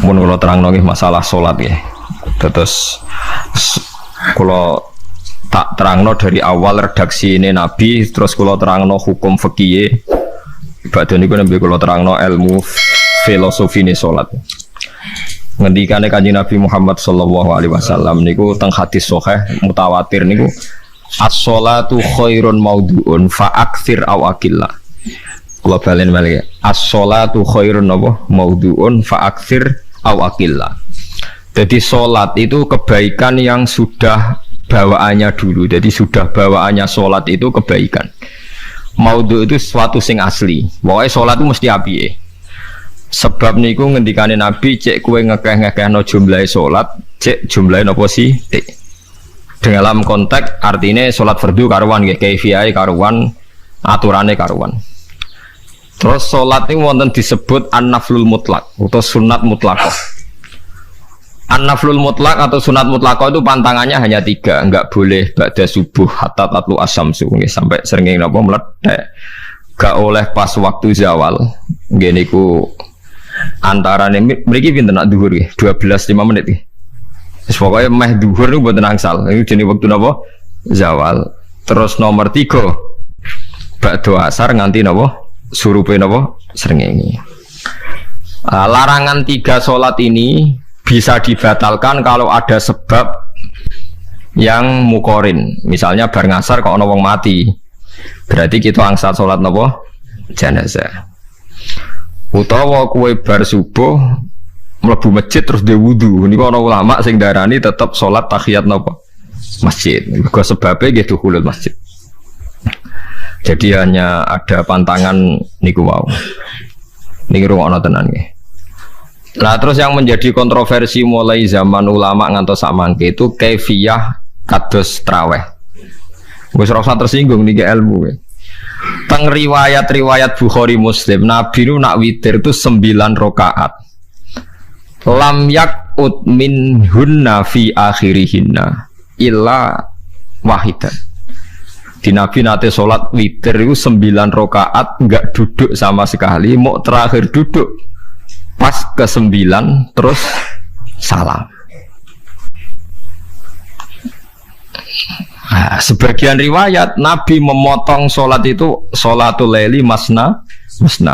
Mun kula terangno nggih masalah salat nggih. Terus kula tak terangno dari awal redaksi ini Nabi, terus kula terangno hukum fikih. Badhe niku nembe kula terangno ilmu filosofi ini salat. Ngendikane Kanjeng Nabi Muhammad sallallahu alaihi wasallam niku teng hadis sahih mutawatir niku as-sholatu khairun maudhu'un fa aktsir aw aqillah. Kula balen malih. As-sholatu khairun maudhu'un fa aktsir aw aqillah. Jadi salat itu kebaikan yang sudah bawaannya dulu. Jadi sudah bawaannya salat itu kebaikan. Maudhu itu sesuatu sing asli. Pokoknya salat itu mesti apike. Sebab niku ngendikane Nabi cek kowe ngekeh-ngekehno jumlahe salat, cek jumlahe napa sih? Dalam konteks artinya salat fardu karuan nggih, kaifiyahe karuan, aturane karuan. Terus salat niku wonten disebut an-naflul mutlak atau sunat mutlaqah. An-naflul mutlak atau sunat mutlaqah itu pantangannya hanya 3, enggak boleh ba'da subuh hatta tatlu asyamsu nggih sampai srengenge napa meledak. Gak oleh pas waktu zawal. Nggih niku antarane mriki pinten nak dhuwur nggih 12:05 menit nggih. Wis pokoke meh dhuwur niku mboten angsal. Niku jenenge wektu napa? Zawal. Terus nomor 3 ba'da asar nganti napa? Surupe napa? Srengenge. Larangan 3 salat ini bisa dibatalkan kalau ada sebab yang mukorin. Misalnya bar ngasar kok ana wong mati. Berarti kita angsal salat napa? Jenazah. Utawa kowe bar subuh mlebu masjid terus dhe wudu. Niku ana ulama sing darani tetep salat tahiyat napa? Masjid. Mergo sebabe nggih dukhulul masjid. Jadi hanya ada pantangan niku wau. Niki rungokno tenan nggih. Nah terus yang menjadi kontroversi mulai zaman ulama ngantos samangke itu kaifiyah kados traweh. Wis rasa tersinggung niki ilmu. Teng riwayat-riwayat Bukhari Muslim Nabi nu nak witir itu 9 rakaat. Lam yakut minhunna fi akhirihinna illa wahidan. Di Nabi nate salat witir itu 9 rakaat enggak duduk sama sekali, mau terakhir duduk pas ke-9 terus salam. Nah, sebagian riwayat Nabi memotong sholat itu sholatul laili masna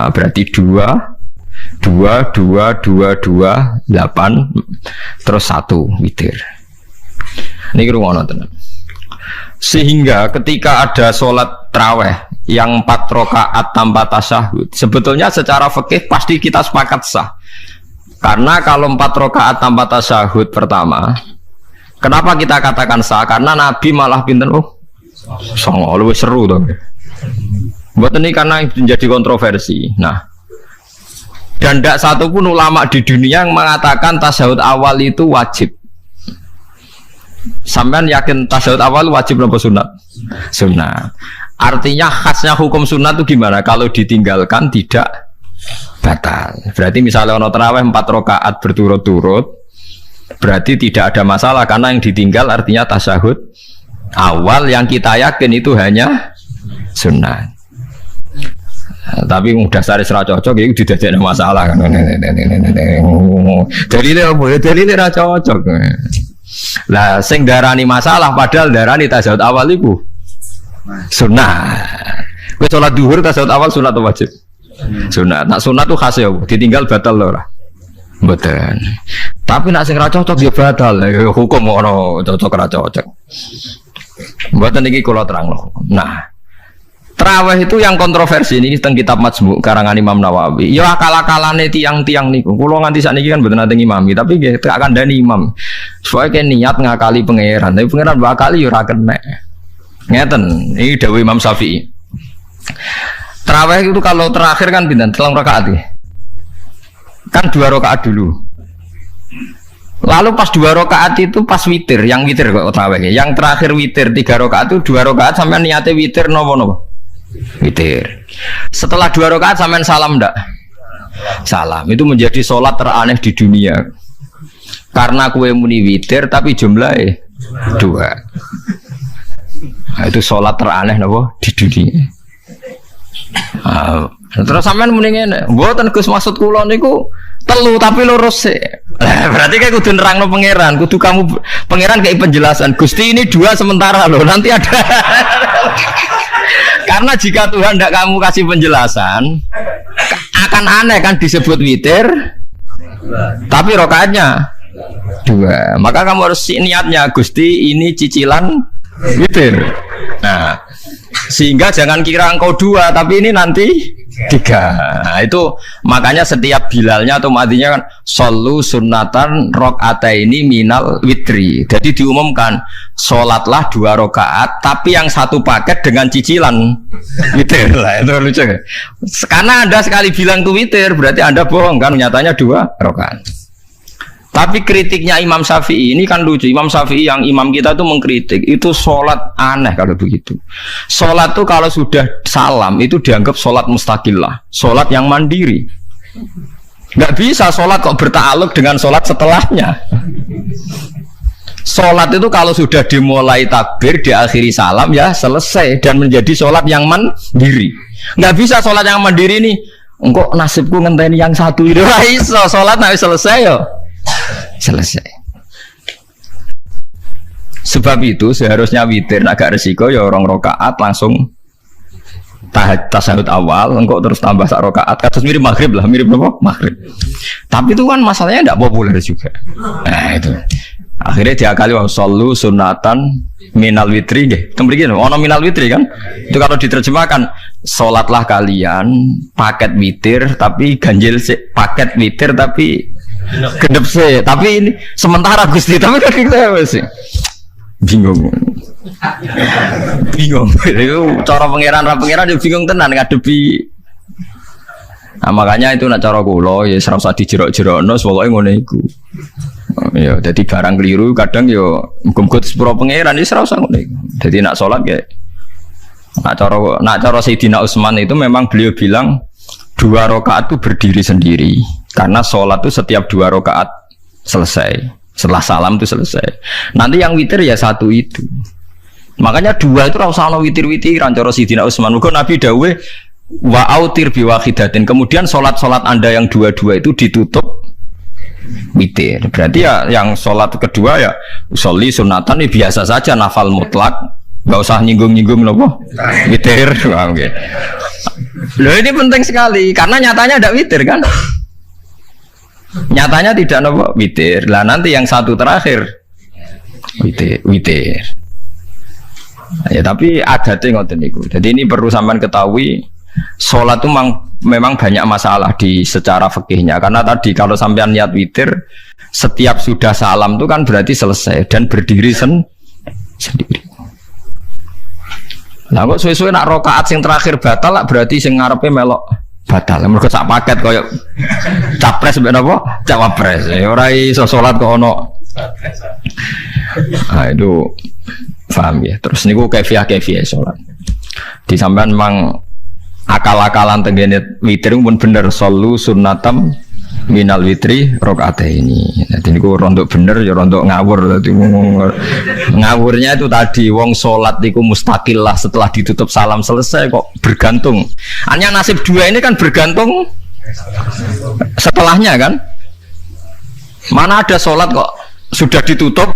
berarti 2 8 terus 1 witir. Ini rungono tenan. Sehingga ketika ada sholat tarawih yang 4 rakaat tanpa tasyahud, sebetulnya secara fikih pasti kita sepakat sah. Karena kalau 4 rakaat tanpa tasyahud pertama, kenapa kita katakan sah? Karena Nabi malah pinten songo luwih seru dong. Buat ini karena menjadi kontroversi. Nah, dan tidak satu pun ulama di dunia yang mengatakan tasyahud awal itu wajib. Sampean yakin tasyahud awal wajib atau sunat? Sunat. Artinya khasnya hukum sunat itu gimana? Kalau ditinggalkan tidak batal. Berarti misalnya ono tarawih 4 rakaat berturut-turut, berarti tidak ada masalah karena yang ditinggal artinya tasyahud awal yang kita yakin itu hanya sunat. Tapi dasar isra cocok itu tidak ada masalah kan. Dalile apa? Dalile ra cocok. Lah sing darani masalah padahal darani tasyahud awal iku sunat. Kowe salat zuhur tasyahud awal sunat atau wajib? Sunat. Nak sunat tuh khas ya, ditinggal batal lho ora. Mboten. Tapi nak sing ra cocok ya batal. Hukum ora cocok ra cocok. Mboten iki kula terangno. Nah, tarawih itu yang kontroversi ini teng kitab Majmu' karangan Imam Nawawi. Ya akal-akalane tiang-tiang niku. Kula nganti sakniki kan mboten nate ngimami, tapi nggih tak kandhani imam. Supaya niat ngakali pangeran, tapi pangeran bakali ya ora kena. Ngeten, ini dawuh Imam Syafi'i. Tarawih itu kalau terakhir kan pinten? 3 rakaat ya. Kan 2 rakaat dulu. Lalu pas 2 rakaat itu pas witir, yang witir kok tarawih. Yang terakhir witir 3 rakaat itu 2 rakaat sampean niate witir napa-napa? Witir. Setelah 2 rakaat sampean salam ndak? Salam. Itu menjadi sholat teraneh di dunia. Karena kue muni witir tapi jumlahnya 2. Nah, itu sholat teraneh napa di dunia. Terus sampean muni ngene, mboten Gus maksud kula niku Telu tapi lurus sih. Berarti kayak kudu nerangno pangeran, kudu kamu pangeran kayak penjelasan. Gusti ini 2 sementara loh, nanti ada. Karena jika Tuhan tidak kamu kasih penjelasan, akan aneh kan disebut witir, tapi rokaatnya 2. Maka kamu harus niatnya Gusti ini cicilan witir. Nah, sehingga jangan kira engkau 2, tapi ini nanti 3. Nah, itu makanya setiap bilalnya atau matinya kan solu sunnatan rokataini minal witri. Jadi diumumkan sholatlah 2 rakaat, tapi yang 1 paket dengan cicilan witir lah. Itu lucu kan? Karena Anda sekali bilang itu witir, berarti Anda bohong kan? Nyatanya 2 rakaat. Tapi kritiknya Imam Syafi'i ini kan lucu. Imam Syafi'i yang imam kita itu mengkritik itu sholat aneh kalau begitu. Sholat itu kalau sudah salam itu dianggap sholat mustaqillah, sholat yang mandiri. Nggak bisa sholat kok bertakluk dengan sholat setelahnya. Sholat itu kalau sudah dimulai takbir diakhiri salam ya selesai dan menjadi sholat yang mandiri. Nggak bisa sholat yang mandiri nih. Engkau nasibku ngenteni yang 1 itu iso sholat nanti selesai yo. Selesai. Sebab itu seharusnya witir agak resiko ya 2 rakaat langsung tasyahud awal, engkau terus tambah 1 rakaat, kados mirip maghrib lah, mirip apa? Maghrib. Tapi itu kan masalahnya tidak populer juga. Nah itu. Akhirnya diakali wa shollu sunatan minal witri nggih. Tembriki ono minal witri kan? Itu kalau diterjemahkan salatlah kalian paket witir tapi ganjil paket witir tapi gendep sih, tapi ini sementara Gusti, tapi kan kita masih bingung. Itu cara pangeran dia bingung tenan ngadepi. Nah, makanya itu nak cara kula ya ora usah dijerok-jerokno, pokoke ngono iku. Ya, dadi barang keliru kadang ya muga-muga sepuro pangeran ya ora usah ngono iku. Dadi nak salat ya nak cara Sayyidina Utsman itu memang beliau bilang 2 rakaat itu berdiri sendiri. Karena sholat itu setiap 2 rakaat selesai. Setelah salam itu selesai. Nanti yang witir ya 1 itu. Makanya 2 itu rasanya witir-witiran. Cara Sayyidina Utsman. Maka Nabi dawuh wa autir biwahidatin. Kemudian sholat-sholat Anda yang 2-2 itu ditutup witir. Berarti ya yang sholat kedua ya usolli sunatan ini biasa saja nafal mutlak. Gak usah nyinggung-nyinggung loh. Witir. Oke. Loh ini penting sekali. Karena nyatanya ada witir kan. Nyatanya tidak nopo witir. Lah nanti yang 1 terakhir witir. Ya tapi adatnya ngoten niku. Jadi ini perlu sampean ketahui, sholat itu memang banyak masalah di secara fikihnya. Karena tadi kalau sampean niat witir, setiap sudah salam itu kan berarti selesai dan berdiri sendiri. Lah kok suwe-suwe nak rakaat sing terakhir batal lah berarti sing ngarepe melok batal. Mergo sak paket koyo capres mbek napa? Cawapres. Ora iso salat kok ono. Ah itu paham ya. Terus niku kaifiah salat. Di sampean memang akal-akalan tenggene witir pun bener solu sunnatam minal witri rakaataini. Jadi niku rontok bener ya rontok ngawur. Dadi ngawurnya itu tadi wong salat niku mustaqil lah setelah ditutup salam selesai kok bergantung. Hanya nasib 2 ini kan bergantung setelahnya kan. Mana ada salat kok sudah ditutup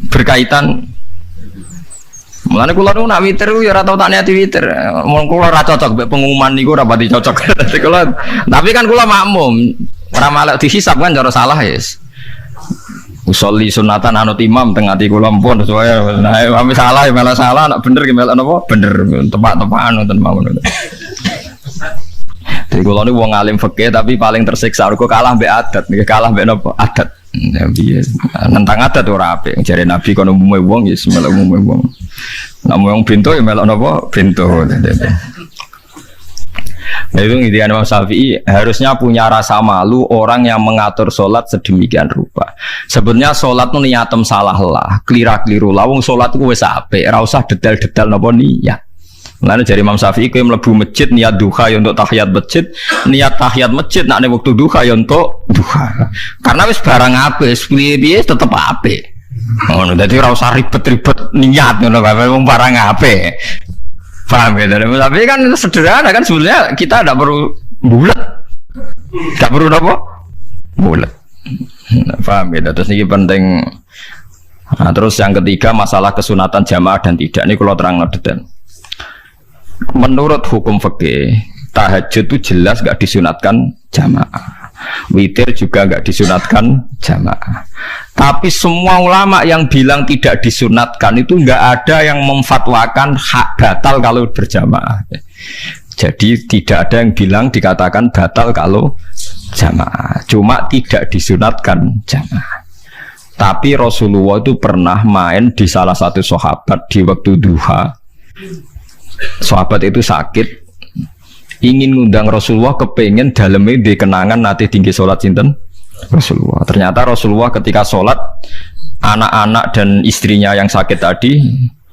berkaitan. Mulane kula nu nak witir ya ora tau tak niati witir. Mun kula ora cocok mbek pengumuman niku ora pati cocok. Tapi kan kula makmum, ora malah dihisab kan cara salah yes. Usolli sunatan anut imam teng ati kula mpun supaya nah ame salah ya malah salah, nak bener ki melok napa? Bener, tepak-tepakan ngoten mawon. Jadi kula niku wong alim fikih tapi paling tersiksa kok kalah mbek adat, nggih kalah mbek napa? Adat. Nabi nentang adat ora apik. Jare Nabi kono umume wong ya melok umume wong. Nek wong pintu ya melok napa? Pintu. Nah itu intinya Imam Syafi'i harusnya punya rasa malu orang yang mengatur sholat sedemikian rupa. Sebenarnya sholat itu niatem salah lah, keliru lah. Wong sholat itu wes apik, ora usah detail-detail napa niat. Lalu dari Imam Syafi'i kowe mlebu masjid niat duha ya untuk tahiyat masjid, niat tahiyat masjid nak nek wektu duha ya untuk duha. Karena wis barang apik, piye-piye tetep apik. Ngono dadi ora usah ribet-ribet niat ngono bae wong barang apik. Paham ya? Tapi kan sederhana kan sebenarnya kita tidak perlu bulat. Gak perlu apa? Bulat. Paham ya? Terus ini penting. Nah, terus yang ketiga masalah kesunatan jamaah dan tidak. Ini kalau terang detail. Menurut hukum fikih, tahajud itu jelas gak disunatkan jamaah. Witir juga gak disunatkan jamaah. Tapi semua ulama yang bilang tidak disunatkan itu gak ada yang memfatwakan hak batal kalau berjamaah. Jadi tidak ada yang bilang dikatakan batal kalau jamaah. Cuma tidak disunatkan jamaah. Tapi Rasulullah itu pernah main di salah satu sahabat di waktu duha. Sahabat itu sakit, ingin ngundang Rasulullah, kepengen dalamnya di kenangan nanti tinggi sholat sinten Rasulullah. Ternyata Rasulullah ketika sholat, anak-anak dan istrinya yang sakit tadi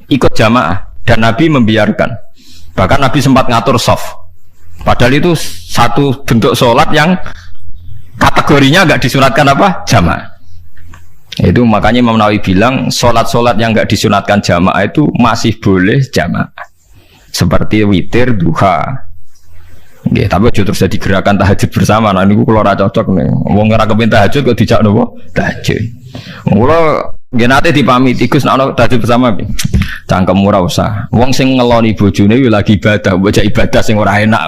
ikut jamaah dan Nabi membiarkan. Bahkan Nabi sempat ngatur soft. Padahal itu satu bentuk sholat yang kategorinya nggak disunatkan apa? Jamaah. Itu makanya Imam Nawawi bilang sholat-sholat yang nggak disunatkan jamaah itu masih boleh jamaah. Seperti witir, duha. Nggih, tapi aja terus jadi gerakan tahajud bersama. Nah niku kula ora cocok nih. Wong ora kepen tahajud kok dijak nopo? Tahajud. Kula nggih nate dipamiti Gus nek ana tahajud bersama piye? Cangkem ora usah. Wong sing ngeloni bojone yo lagi ibadah, bocah ibadah sing ora enak.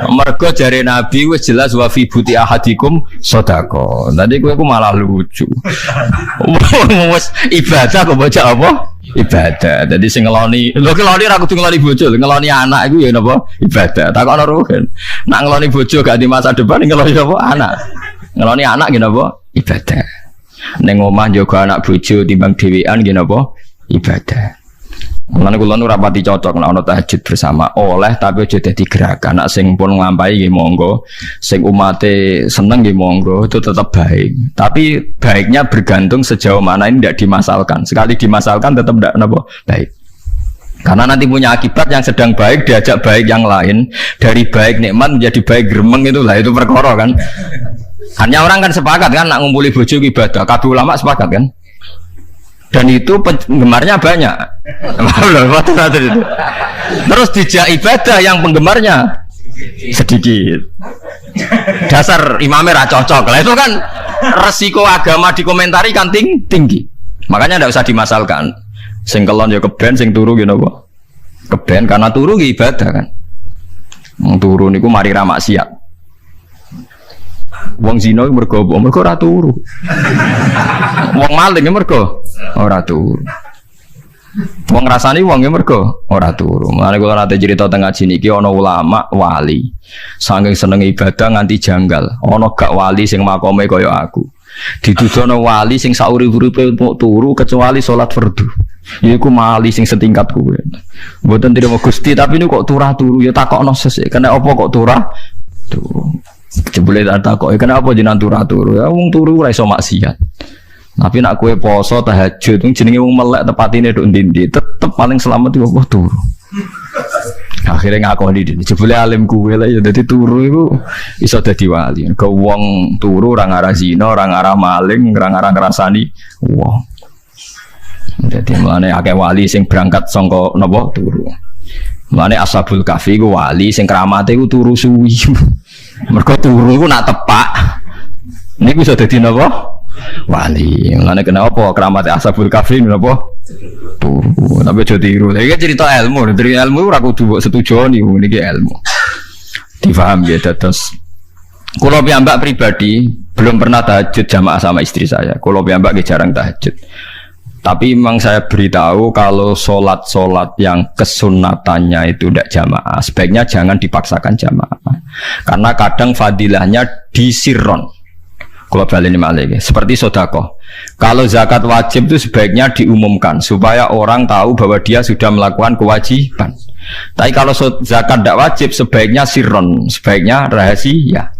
Mergo jare Nabi wis jelas wa fi buti ahadikum sedekah. Tadi kowe ku malah lucu. Wis ibadah kok bocah apa? Ibadah. Jadi sing ngeloni, lho ngeloni ra kudu ngeloni bojo, ngeloni anak iku ya napa? Ibadah. Takokno rugen. Nak ngeloni bojo gak di masa depan ngeloni apa? Anak. Ngeloni anak nggih napa? Ibadah. Ning omah njaga anak bojo timbang dhewean nggih napa? Ibadah. Mulane kula nu rapati cocok nek ana tahajud bersama oleh tapi aja dadi gerakan. Nek sing pun nglampahi nggih monggo, sing umate seneng nggih monggo, itu tetap baik. Tapi baiknya bergantung sejauh mana ini tidak dimasalkan. Sekali dimasalkan tetap tidak napa baik. Karena nanti punya akibat yang sedang baik diajak baik yang lain, dari baik nikmat menjadi baik gremeng itulah itu perkara kan. Hanya orang kan sepakat kan nak ngumpuli bojo ibadah, kabeh ulama sepakat kan. Dan itu penggemarnya banyak. Terus dijak ibadah yang penggemarnya sedikit. Dasar imamnya ra cocok. Lah itu kan resiko agama dikomentari kan tinggi. Makanya tidak usah dimasalkan. Sing kelon ya keben, sing turu ya napa? Keben karena turu ya ibadah kan. Wong turu niku mari ra maksiat. Wong zina mergo ora turu. Wong maling mergo ora turu. Wong ngrasani wong mergo ora turu. Mulane kula nate cerita teng ngaji niki ana ulama wali. Saking seneng ibadah nganti janggal. Ana gak wali sing makome kaya aku. Dituduhno wali sing saurip-uripe turu kecuali salat fardu. Iku mali sing setingkat kuwe. Mboten trimo Gusti tapi niku kok turah-turu ya takokno sesuk. Kena apa kok turah? Turu. Jebule tak kok kenapa jenengan turu ya wong turu ora iso maksiat. Tapi nak kowe poso tahajud jenenge wong melek tepatine nduk ndi tetep paling selamat iku apa turu. Akhirnya ngakoni dene jebule alim kowe lah ya dadi turu iku iso dadi wali. Ke wong turu ora ngarah zina, ora ngarah maling, ora ngarah ngrasani wong. Dadi mulane akeh wali sing berangkat saka napa turu. Mulane Ashabul Kahfi ku wali sing kramate ku turu suwi. Mergo turu iku nak tepak. Niku iso dadi napa? Wali. Mulane kenapa kramate Ashabul Kahfi napa? Turu. Tapi aja tiru. Iki cerita ilmu, dari ilmu ora kudu mbok setujoni niki ilmu. Difaham ya dados. Kula piyambak pribadi belum pernah tahajud jamaah sama istri saya. Kula piyambak jarang tahajud. Tapi memang saya beritahu kalau sholat-sholat yang kesunatannya itu tidak jamaah, sebaiknya jangan dipaksakan jamaah. Karena kadang fadilahnya disirron. Kalau balik ini malah seperti sodakoh. Kalau zakat wajib itu sebaiknya diumumkan supaya orang tahu bahwa dia sudah melakukan kewajiban. Tapi kalau zakat tidak wajib sebaiknya sirron, sebaiknya rahasia.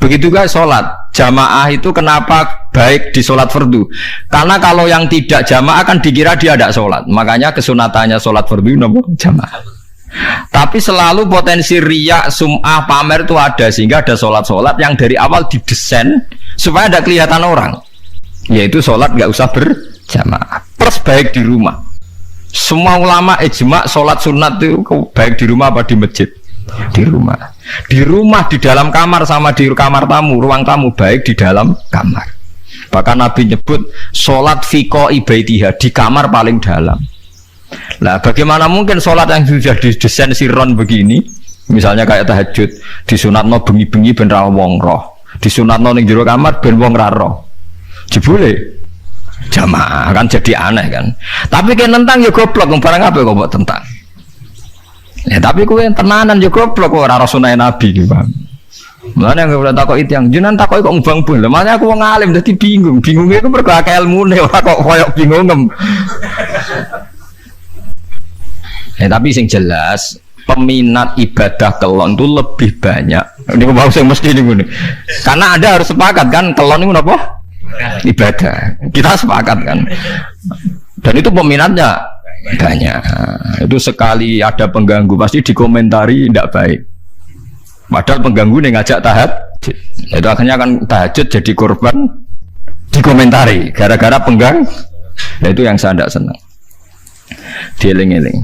Begitu guys sholat jamaah itu kenapa baik di sholat fardu? Karena kalau yang tidak jamaah kan dikira dia tidak sholat. Makanya kesunatannya sholat fardu namanya jamaah. Tapi selalu potensi riya, sum'ah, pamer itu ada sehingga ada sholat-sholat yang dari awal didesain supaya tidak kelihatan orang. Yaitu sholat nggak usah berjamaah. Plus baik di rumah. Semua ulama ijma sholat sunat itu baik di rumah apa di masjid? Di rumah. Di rumah, di dalam kamar sama di kamar tamu, ruang tamu baik di dalam kamar. Bahkan Nabi nyebut sholat fiko ibaitiha di kamar paling dalam. Nah, bagaimana mungkin sholat yang sudah didesain siron begini, misalnya kayak tahajud, disunatno bengi-bengi ben ra wong roh, disunatno ning jero kamar ben wong ra roh. Jebule jamaah kan jadi aneh kan. Tapi kan tentang ya goblok, barang apa kok mbok tentang. Ya tapi kowe tenanan ya goblok ora sunah Nabi iki, Bang. Mulane yang ora takok itu yang jenengan takok kok ngubang bul. Makanya aku wong alim dadi bingung. Bingungnya iku mergo akeh ilmune ora kok koyo bingungem. Tapi sing jelas peminat ibadah kelon itu lebih banyak. Ini mau sing mesti ini. Karena Anda harus sepakat kan kelon itu apa? Ibadah. Kita sepakat kan. Dan itu peminatnya banyak. Itu sekali ada pengganggu pasti dikomentari tidak baik. Padahal pengganggu ini ngajak tahajud. Itu akhirnya kan tahajud jadi korban dikomentari gara-gara penggang. Nah, itu yang saya tidak senang. Dieling-eling.